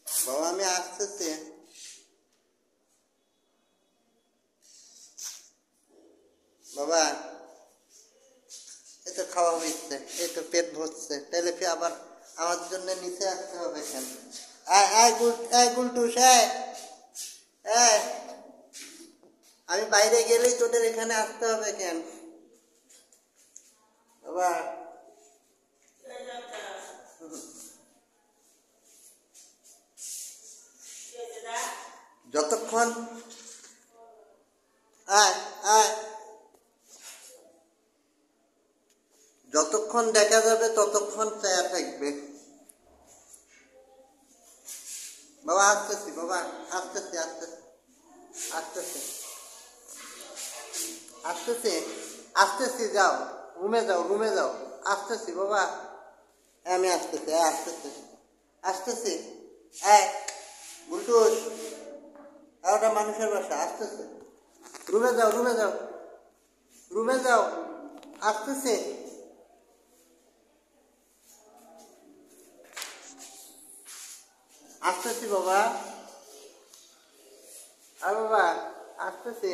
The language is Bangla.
বাবা আমি আসতেছি। বাবা এই তো খাওয়া হয়েছে, এই তো পেট ভরছে, তাহলে ফির আবার আমার জন্য নিচে আসতে হবে কেন? আয় আয় গুলটুস আয় আয়, আমি বাইরে গেলেই তোদের এখানে আসতে হবে কেন বাবা? যতক্ষণ আয় আয়, যতক্ষণ দেখা যাবে ততক্ষণ চায়া থাকবে। বাবা আসতেছি, বাবা আসতেছি আসতেছি আসতেছি আসতেছি আসতেছি, যাও রুমে যাও রুমে যাও, আসতেছি বাবা, আমি আসতেছি আসতেছি আসতেছি। এক বুলটুস, ওটা মানুষের বাসা, আসতেছে। রুমে যাও রুমে যাও রুমে যাও, আসতেছে। আসতেছি বাবা, আর বাবা আসতেছি।